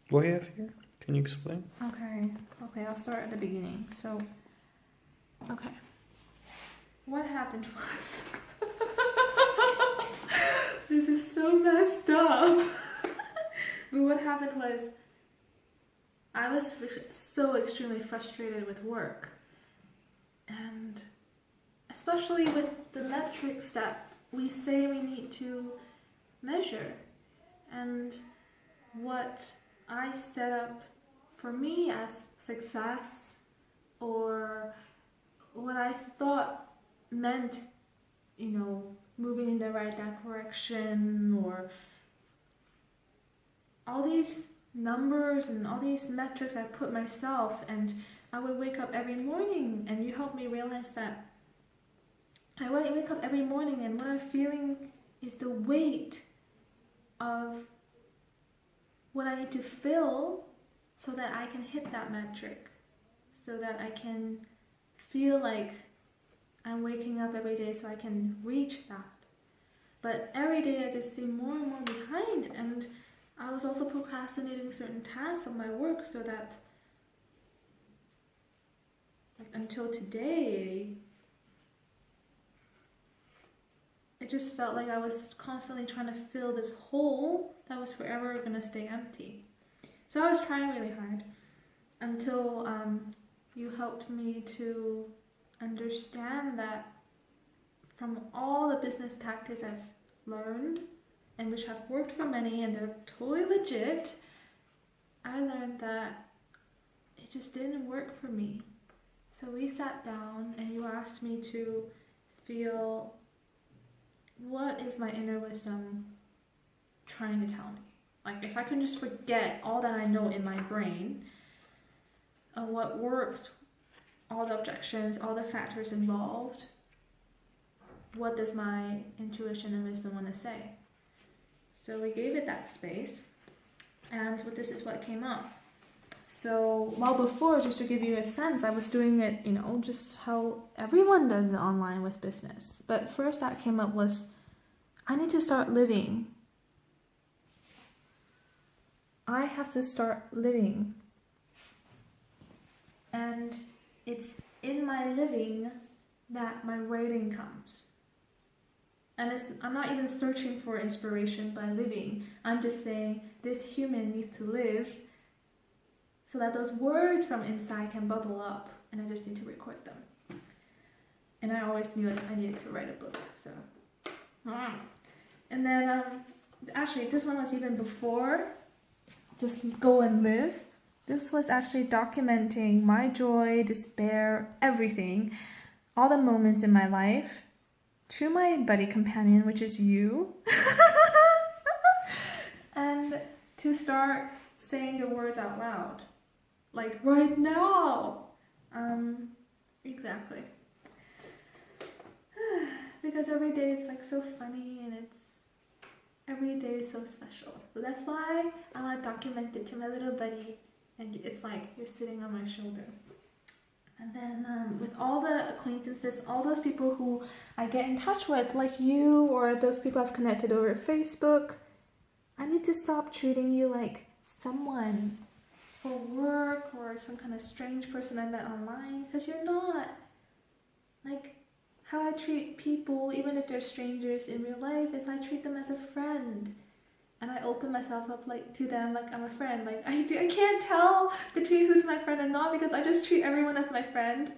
What you have here? Can you explain? Okay, I'll start at the beginning. So, okay. What happened was... This is so messed up. But what happened was, I was so extremely frustrated with work. And especially with the metrics that we say we need to measure. And what I set up for me as success, or what I thought meant, you know, moving in the right direction, or all these numbers and all these metrics I put myself. And I would wake up every morning, and you helped me realize that I wake up every morning and what I'm feeling is the weight of what I need to fill so that I can hit that metric, so that I can feel like I'm waking up every day so I can reach that. But every day I just seem more and more behind, and I was also procrastinating certain tasks of my work, so that like until today, it just felt like I was constantly trying to fill this hole that was forever gonna stay empty. So I was trying really hard until you helped me to understand that from all the business tactics I've learned, and which have worked for many and they're totally legit, I learned that it just didn't work for me. So we sat down and you asked me to feel, what is my inner wisdom trying to tell me? Like, if I can just forget all that I know in my brain of what worked, all the objections, all the factors involved, what does my intuition and wisdom want to say? So we gave it that space, and this is what came up. So while before, just to give you a sense, I was doing it, you know, just how everyone does it online with business. But first that came up was, I need to start living. I have to start living. And it's in my living that my writing comes. And I'm not even searching for inspiration by living. I'm just saying, this human needs to live so that those words from inside can bubble up, and I just need to record them. And I always knew that I needed to write a book, so. And then, actually, this one was even before just go and live. This was actually documenting my joy, despair, everything, all the moments in my life, to my buddy companion, which is you. And to start saying the words out loud. Like, right now! Exactly. Because every day it's like so funny, and every day is so special. So that's why I want to document it to my little buddy, and it's like you're sitting on my shoulder. And then with all the acquaintances, all those people who I get in touch with, like you, or those people I've connected over Facebook, I need to stop treating you like someone for work or some kind of strange person I met online, because you're not. Like, how I treat people, even if they're strangers in real life, is I treat them as a friend. And I open myself up like to them like I'm a friend. Like, I can't tell between who's my friend and not, because I just treat everyone as my friend.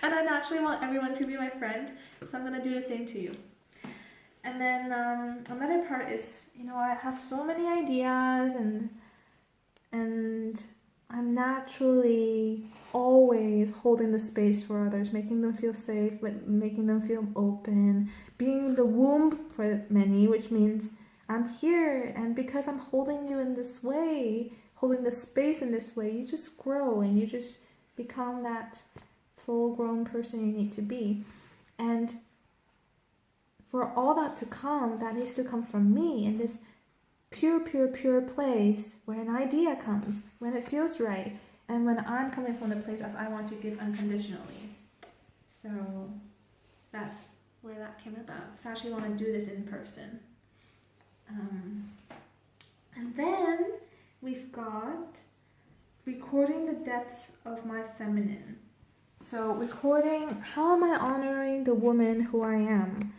And I naturally want everyone to be my friend, so I'm going to do the same to you. And then another part is, you know, I have so many ideas, and I'm naturally always holding the space for others, making them feel safe, like making them feel open, being the womb for many, which means I'm here, and because I'm holding you in this way, holding the space in this way, you just grow and you just become that full-grown person you need to be. And for all that to come, that needs to come from me in this pure, pure, pure place where an idea comes, when it feels right, and when I'm coming from the place of I want to give unconditionally. So that's where that came about. So I actually want to do this in person. And then we got recording the depths of my feminine. So recording, how am I honoring the woman who I am?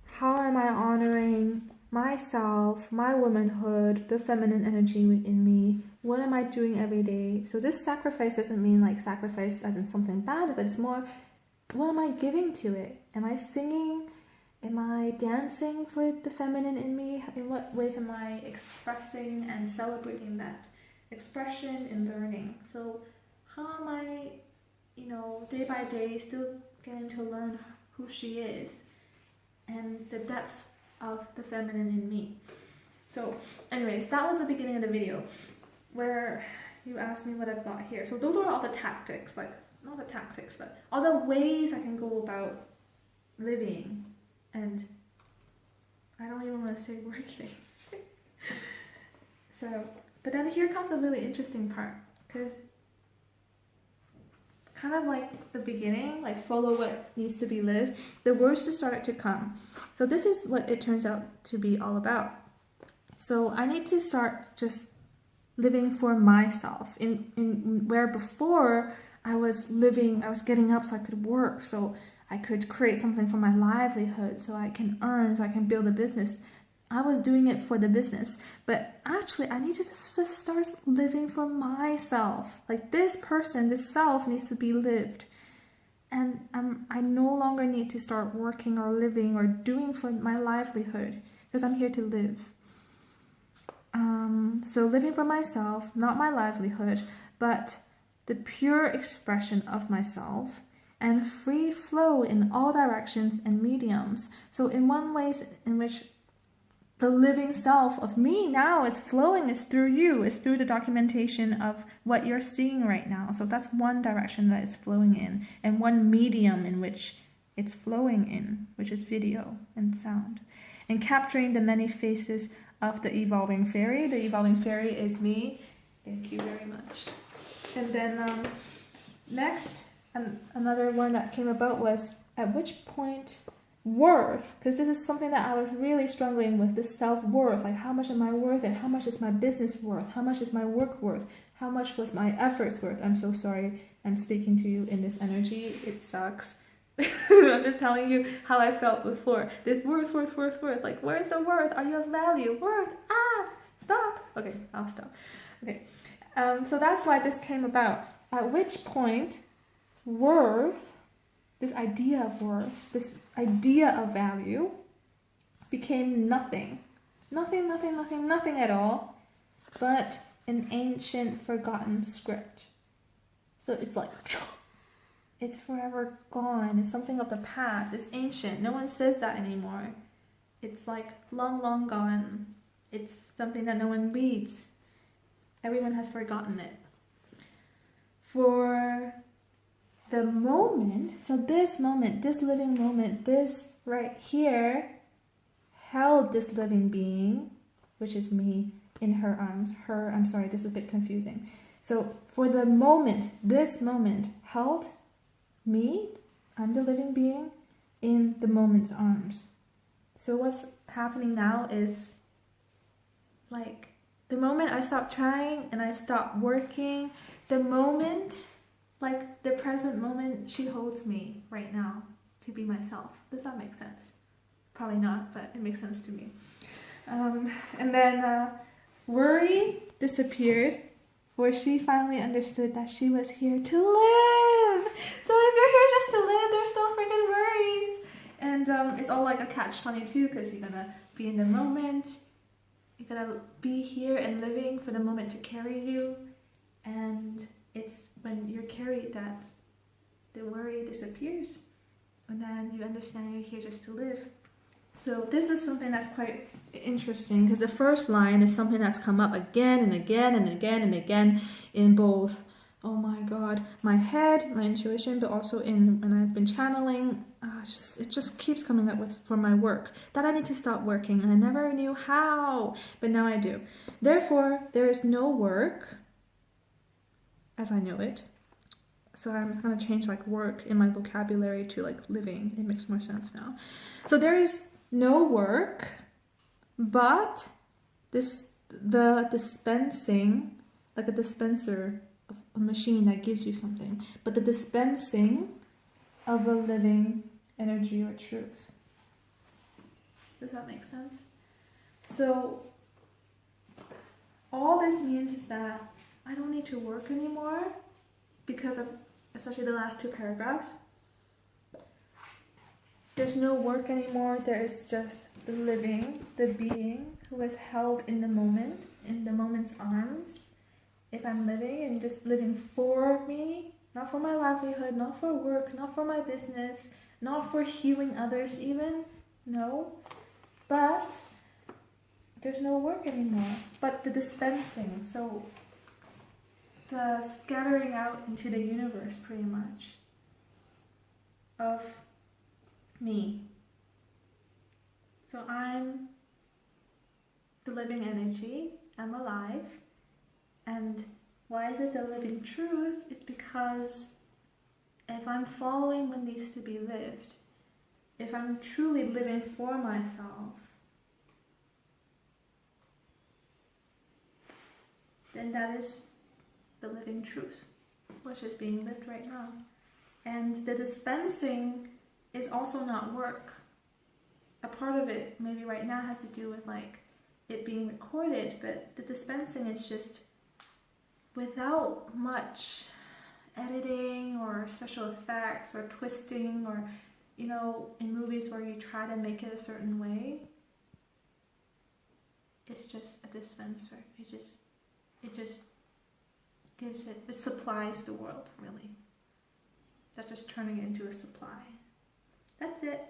How am I honoring myself, my womanhood, the feminine energy in me? What am I doing every day? So this sacrifice doesn't mean like sacrifice as in something bad, but it's more, what am I giving to it? Am I singing? Am I dancing for the feminine in me? In what ways am I expressing and celebrating that expression and learning? So how am I, day by day still getting to learn who she is and the depths of the feminine in me? So anyways, that was the beginning of the video where you asked me what I've got here. So those are all the tactics, like not the tactics, but all the ways I can go about living, and I don't even want to say working. So, but then here comes a really interesting part, because kind of like the beginning, like follow what needs to be lived, the words just started to come. So this is what it turns out to be all about. So I need to start just living for myself, in where before I was getting up so I could work, so I could create something for my livelihood, so I can earn, so I can build a business. I was doing it for the business, but actually I need to just start living for myself. Like this person, this self needs to be lived. And I no longer need to start working or living or doing for my livelihood, because I'm here to live. So living for myself, not my livelihood, but the pure expression of myself, and free flow in all directions and mediums. So in one way in which the living self of me now is flowing is through you, is through the documentation of what you're seeing right now. So that's one direction that it's flowing in, and one medium in which it's flowing in, which is video and sound. And capturing the many faces of the evolving fairy. The evolving fairy is me. Thank you very much. And then next, another one that came about was, at which point worth, because this is something that I was really struggling with, this self-worth, like how much am I worth and how much is my business worth, how much is my work worth, how much was my efforts worth. I'm so sorry I'm speaking to you in this energy, it sucks. I'm just telling you how I felt before. This worth, like where's the worth? Are you of value? Worth, stop. Okay, I'll stop. Okay, so that's why this came about. At which point worth, this idea of worth, this idea of value became nothing at all, but an ancient forgotten script. So it's like, it's forever gone, it's something of the past, it's ancient, no one says that anymore. It's like long gone, it's something that no one reads, everyone has forgotten it. For the moment, so this moment, this living moment, this right here, held this living being, which is me, in her arms. I'm sorry, this is a bit confusing. So for the moment, this moment held me, I'm the living being, in the moment's arms. So what's happening now is, like, the moment I stop trying and I stop working, the moment, like the present moment, she holds me right now to be myself. Does that make sense? Probably not, but it makes sense to me. And then worry disappeared, where she finally understood that she was here to live. So if you're here just to live, there's no freaking worries. And it's all like a catch-22, because you're gonna be in the moment. You're gonna be here and living for the moment to carry you. And it's when you're carried that the worry disappears. And then you understand you're here just to live. So this is something that's quite interesting, because the first line is something that's come up again and again and again and again in both, oh my god, my head, my intuition, but also in when I've been channeling. It just keeps coming up for my work, that I need to stop working, and I never knew how, but now I do. Therefore, there is no work as I know it. So I'm going to change like work in my vocabulary to like living. It makes more sense now. So there is no work, but the dispensing like a dispenser of a machine that gives you something, but the dispensing of a living energy or truth. Does that make sense? So all this means is that I don't need to work anymore because of, especially the last 2 paragraphs. There's no work anymore. There is just the living, the being who is held in the moment, in the moment's arms. If I'm living and just living for me, not for my livelihood, not for work, not for my business, not for healing others even, no. But there's no work anymore. But the dispensing, so the scattering out into the universe pretty much of me. So I'm the living energy, I'm alive, and why is it the living truth? It's because if I'm following what needs to be lived, if I'm truly living for myself, then that is the living truth, which is being lived right now. And the dispensing is also not work. A part of it maybe right now has to do with like it being recorded, but the dispensing is just without much editing or special effects or twisting, or you know, in movies where you try to make it a certain way. It's just a dispenser. It just gives it supplies the world, really. That's just turning it into a supply. That's it.